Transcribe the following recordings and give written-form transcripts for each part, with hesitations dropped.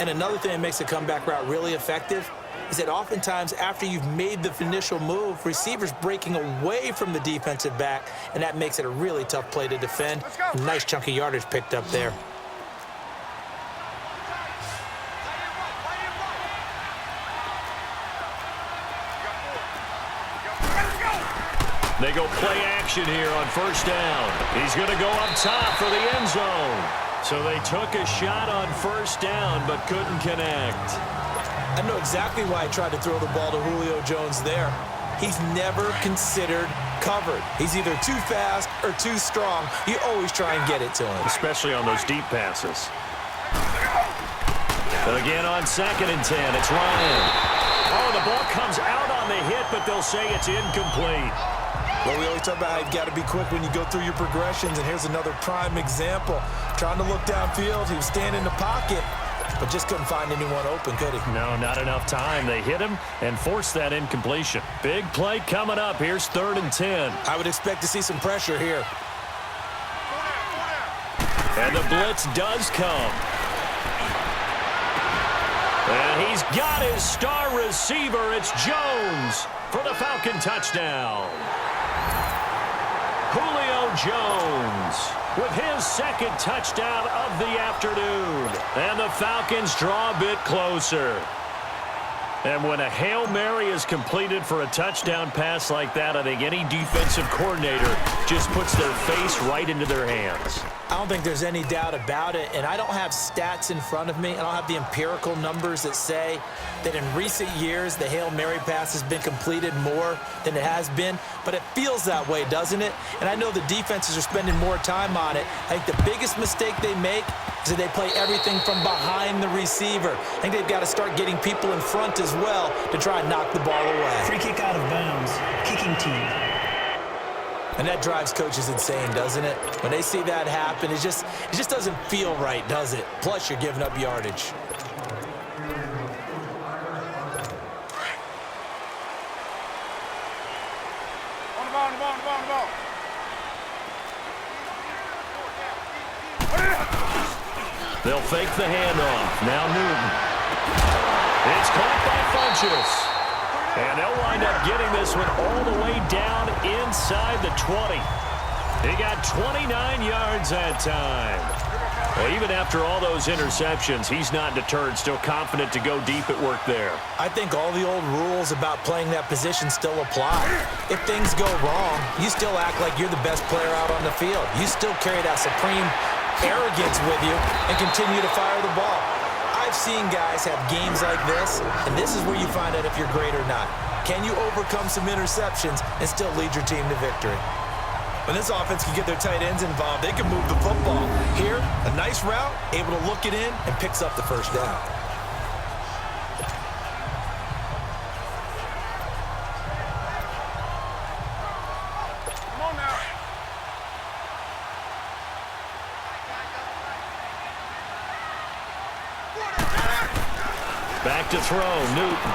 And another thing that makes a comeback route really effective is that oftentimes after you've made the initial move, receivers breaking away from the defensive back, and that makes it a really tough play to defend. A nice chunk of yardage picked up there. They go play action here on first down. He's going to go up top for the end zone. So they took a shot on first down but couldn't connect. I know exactly why I tried to throw the ball to Julio Jones there. He's never considered covered. He's either too fast or too strong. You always try and get it to him. Especially on those deep passes. But again on 2nd and 10, it's Ryan. Oh, the ball comes out on the hit, but they'll say it's incomplete. Well, we always talk about how you've got to be quick when you go through your progressions, and here's another prime example. Trying to look downfield, he was standing in the pocket, but just couldn't find anyone open, could he? No, not enough time. They hit him and forced that incompletion. Big play coming up. Here's 3rd and 10. I would expect to see some pressure here. And the blitz does come. And he's got his star receiver. It's Jones for the Falcon touchdown. Julio Jones with his 2nd touchdown of the afternoon. And the Falcons draw a bit closer. And when a Hail Mary is completed for a touchdown pass like that, I think any defensive coordinator just puts their face right into their hands. I don't think there's any doubt about it, and I don't have stats in front of me. I don't have the empirical numbers that say that in recent years the Hail Mary pass has been completed more than it has been, but it feels that way, doesn't it? And I know the defenses are spending more time on it. I think the biggest mistake they make is that they play everything from behind the receiver. I think they've got to start getting people in front as well to try and knock the ball away. Free kick out of bounds, kicking team. And that drives coaches insane, doesn't it? When they see that happen, it just doesn't feel right, does it? Plus, you're giving up yardage. On the ball. They'll fake the handoff. Now Newton. It's caught by Funchess. And they'll wind up getting this one all the way down inside the 20. He got 29 yards that time. Well, even after all those interceptions, he's not deterred, still confident to go deep at work there. I think all the old rules about playing that position still apply. If things go wrong, you still act like you're the best player out on the field. You still carry that supreme arrogance with you and continue to fire the ball. I've seen guys have games like this, and this is where you find out if you're great or not. Can you overcome some interceptions and still lead your team to victory? When this offense can get their tight ends involved, they can move the football. Here, a nice route, able to look it in, and picks up the first down. Come on now. Back to throw, Newton.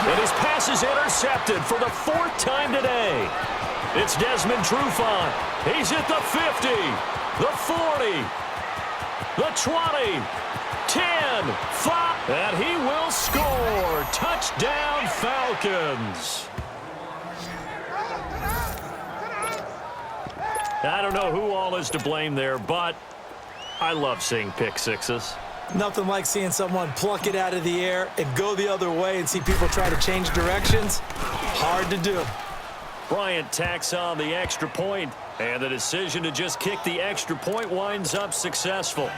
And his pass is intercepted for the 4th time today. It's Desmond Trufant. He's at the 50, the 40, the 20, 10, 5, and he will score. Touchdown, Falcons. I don't know who all is to blame there, but I love seeing pick sixes. Nothing like seeing someone pluck it out of the air and go the other way and see people try to change directions. Hard to do. Bryant tacks on the extra point, and the decision to just kick the extra point winds up successful.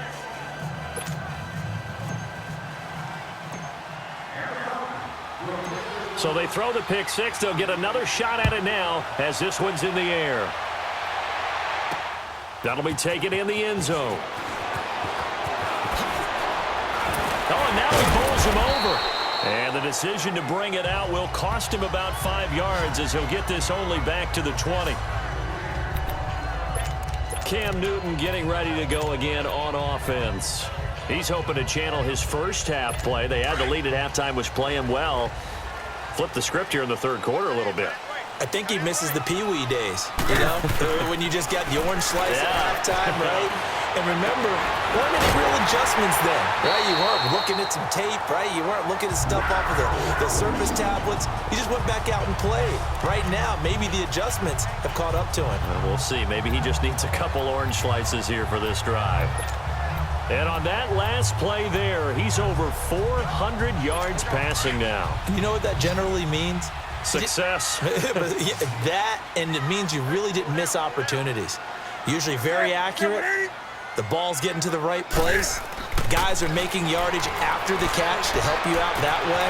So they throw the pick six. They'll get another shot at it now as this one's in the air. That'll be taken in the end zone. Oh, and now he bowls him over. And the decision to bring it out will cost him about 5 yards as he'll get this only back to the 20. Cam Newton getting ready to go again on offense. He's hoping to channel his first half play. They had the lead at halftime, was playing well. Flip the script here in the third quarter a little bit. I think he misses the Pee Wee days, you know, when you just got the orange slice at halftime, right? And remember, weren't any real adjustments then, right? You weren't looking at some tape, right? You weren't looking at stuff off of the surface tablets. You just went back out and played. Right now, maybe the adjustments have caught up to him. We'll see. Maybe he just needs a couple orange slices here for this drive. And on that last play there, he's over 400 yards passing now. You know what that generally means? Success. That, and it means you really didn't miss opportunities. Usually very accurate. The ball's getting to the right place. Guys are making yardage after the catch to help you out that way.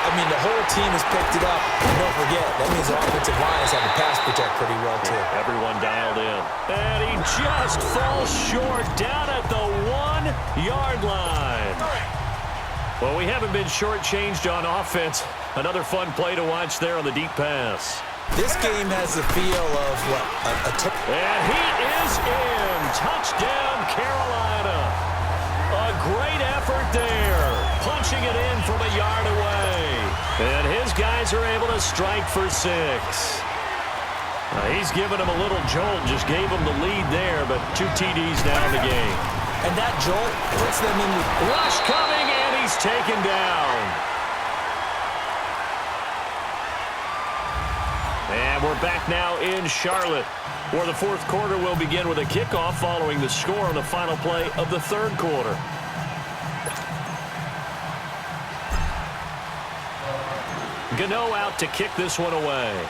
I mean, the whole team has picked it up. And don't forget, that means the offensive line has had to pass protect pretty well, too. Everyone dialed in. And he just falls short down at the 1-yard line. Well, we haven't been shortchanged on offense. Another fun play to watch there on the deep pass. This game has the feel of, what, and he is in. Touchdown, Carolina. A great effort there. Punching it in from a yard away. And his guys are able to strike for 6. He's given him a little jolt. Just gave him the lead there, but 2 TDs now in the game. And that jolt puts them in the... Rush coming, and he's taken down. And we're back now in Charlotte, where the fourth quarter will begin with a kickoff following the score on the final play of the third quarter. Gano out to kick this one away.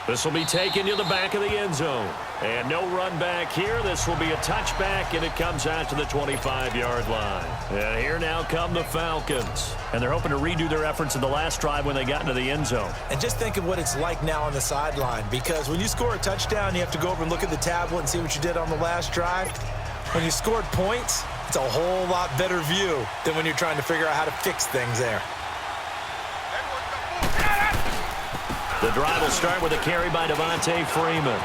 This will be taken to the back of the end zone. And no run back here. This will be a touchback, and it comes out to the 25-yard line. And here now come the Falcons. And they're hoping to redo their efforts in the last drive when they got into the end zone. And just think of what it's like now on the sideline, because when you score a touchdown, you have to go over and look at the tablet and see what you did on the last drive. When you scored points, it's a whole lot better view than when you're trying to figure out how to fix things there. The drive will start with a carry by Devontae Freeman.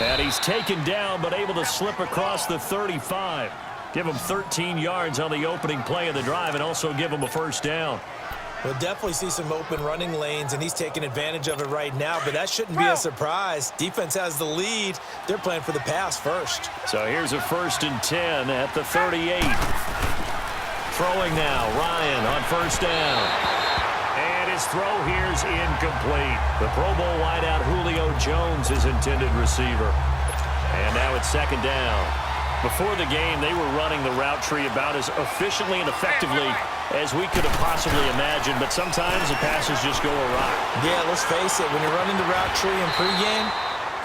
And he's taken down, but able to slip across the 35. Give him 13 yards on the opening play of the drive and also give him a first down. We'll definitely see some open running lanes, and he's taking advantage of it right now, but that shouldn't be a surprise. Defense has the lead. They're playing for the pass first. So here's a 1st and 10 at the 38. Throwing now, Ryan on first down. His throw here's incomplete. The Pro Bowl wideout Julio Jones is intended receiver. And now it's 2nd down. Before the game, they were running the route tree about as efficiently and effectively as we could have possibly imagined, but sometimes the passes just go awry. Yeah, let's face it, when you're running the route tree in pregame,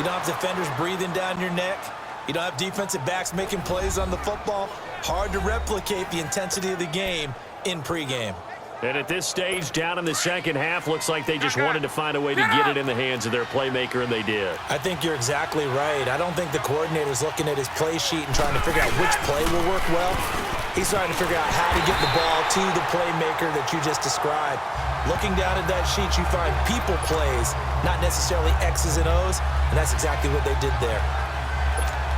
you don't have defenders breathing down your neck. You don't have defensive backs making plays on the football. Hard to replicate the intensity of the game in pregame. And at this stage, down in the second half, looks like they just wanted to find a way to get it in the hands of their playmaker, and they did. I think you're exactly right. I don't think the coordinator's looking at his play sheet and trying to figure out which play will work well. He's trying to figure out how to get the ball to the playmaker that you just described. Looking down at that sheet, you find people plays, not necessarily X's and O's, and that's exactly what they did there.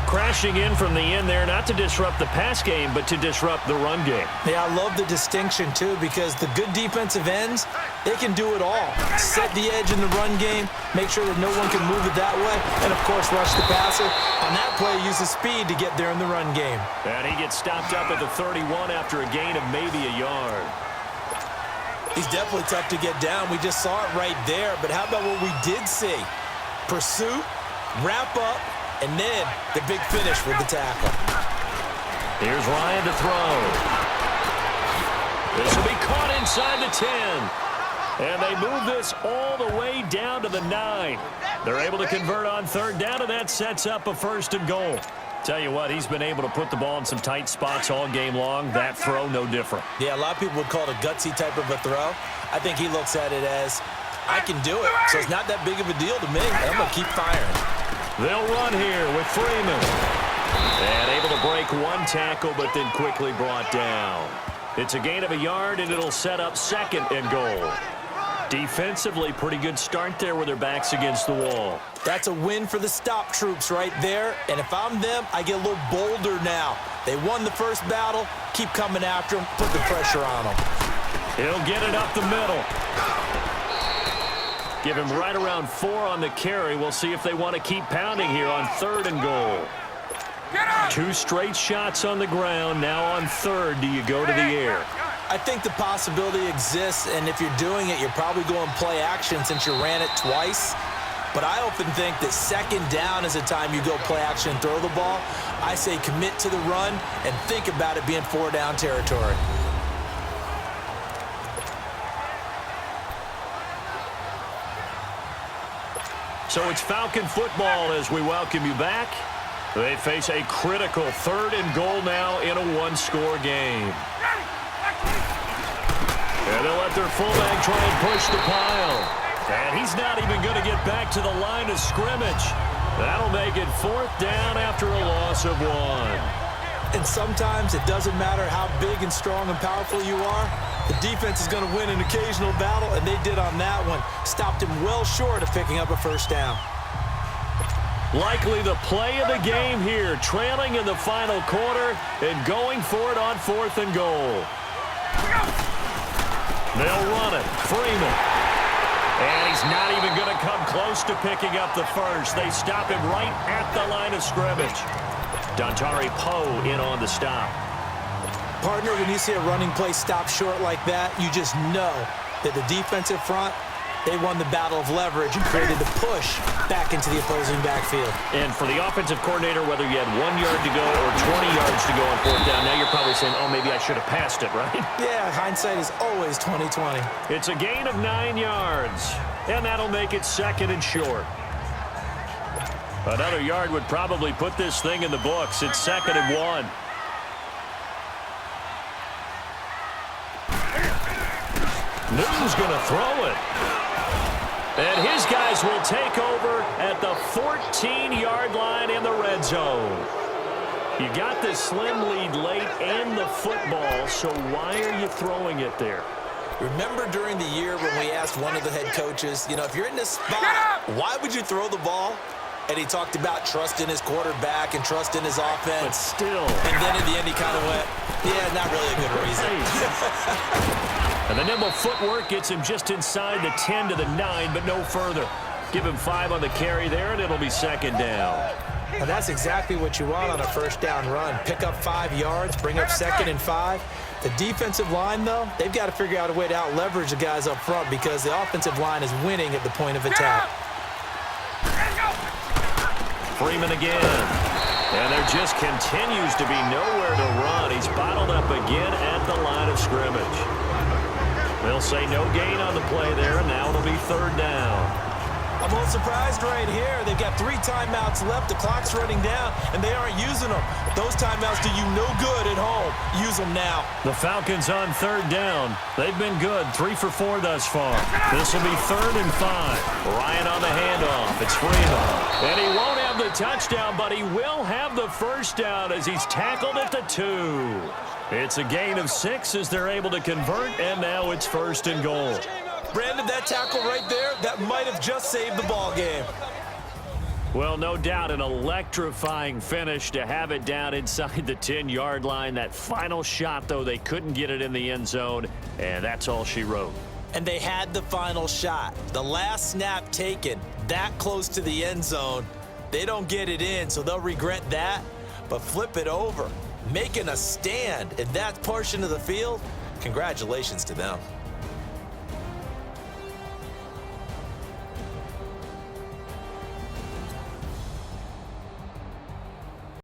Crashing in from the end there, not to disrupt the pass game, but to disrupt the run game. Yeah, I love the distinction, too, because the good defensive ends, they can do it all. Set the edge in the run game, make sure that no one can move it that way, and, of course, rush the passer. On that play, use the speed to get there in the run game. And he gets stopped up at the 31 after a gain of maybe a yard. He's definitely tough to get down. We just saw it right there, but how about what we did see? Pursuit, wrap up, and then the big finish with the tackle. Here's Ryan to throw. This will be caught inside the 10. And they move this all the way down to the 9. They're able to convert on 3rd down, and that sets up a 1st and goal. Tell you what, he's been able to put the ball in some tight spots all game long. That throw, no different. Yeah, a lot of people would call it a gutsy type of a throw. I think he looks at it as, I can do it, so it's not that big of a deal to me. I'm going to keep firing. They'll run here with Freeman. And able to break one tackle, but then quickly brought down. It's a gain of a yard, and it'll set up 2nd and goal. Defensively, pretty good start there with their backs against the wall. That's a win for the stop troops right there. And if I'm them, I get a little bolder now. They won the first battle. Keep coming after them. Put the pressure on them. He'll get it up the middle. Give him right around 4 on the carry. We'll see if they want to keep pounding here on 3rd and goal. 2 straight shots on the ground. Now on 3rd, do you go to the air? I think the possibility exists, and if you're doing it, you're probably going play action since you ran it twice. But I often think that 2nd down is the time you go play action and throw the ball. I say commit to the run and think about it being 4 down territory. So it's Falcon football as we welcome you back. They face a critical 3rd and goal now in a 1-score game. And they'll let their fullback try and push the pile. And he's not even going to get back to the line of scrimmage. That'll make it 4th down after a loss of 1. And sometimes it doesn't matter how big and strong and powerful you are. The defense is going to win an occasional battle, and they did on that one. Stopped him well short of picking up a 1st down. Likely the play of the game here, trailing in the final quarter and going for it on 4th and goal. They'll run it. Freeman. And he's not even going to come close to picking up the 1st. They stop him right at the line of scrimmage. Dontari Poe in on the stop. Partner, when you see a running play stop short like that, you just know that the defensive front, they won the battle of leverage and created the push back into the opposing backfield. And for the offensive coordinator, whether you had 1 yard to go or 20 yards to go on 4th down, now you're probably saying, oh, maybe I should have passed it, right? Yeah, hindsight is always 20/20. It's a gain of 9 yards, and that'll make it 2nd and short. Another yard would probably put this thing in the books. It's 2nd and 1. Newton's going to throw it. And his guys will take over at the 14-yard line in the red zone. You got this slim lead late and the football, so why are you throwing it there? Remember during the year when we asked one of the head coaches, you know, if you're in this spot, why would you throw the ball? And he talked about trust in his quarterback and trust in his offense. But still. And then at the end he kind of went, yeah, not really a good reason. And the nimble footwork gets him just inside the 10 to the 9, but no further. Give him 5 on the carry there, and it'll be 2nd down. And that's exactly what you want on a 1st down run. Pick up 5 yards, bring up 2nd and 5. The defensive line, though, they've got to figure out a way to out-leverage the guys up front because the offensive line is winning at the point of attack. Freeman again. And there just continues to be nowhere to run. He's bottled up again at the line of scrimmage. They'll say no gain on the play there, and now it'll be 3rd down. I'm a little surprised right here. They've got 3 timeouts left. The clock's running down, and they aren't using them. Those timeouts do you no good at home. Use them now. The Falcons on 3rd down. They've been good, 3 for 4 thus far. This will be 3rd and 5. Ryan on the handoff. It's Freeman. And he won't have the touchdown, but he will have the 1st down as he's tackled at the 2. It's a gain of 6 as they're able to convert, and now it's 1st and goal. Brandon, that tackle right there, that might have just saved the ball game. Well, no doubt an electrifying finish to have it down inside the 10-yard line. That final shot, though, they couldn't get it in the end zone, and that's all she wrote. And they had the final shot. The last snap taken that close to the end zone. They don't get it in, so they'll regret that. But flip it over, making a stand in that portion of the field, congratulations to them.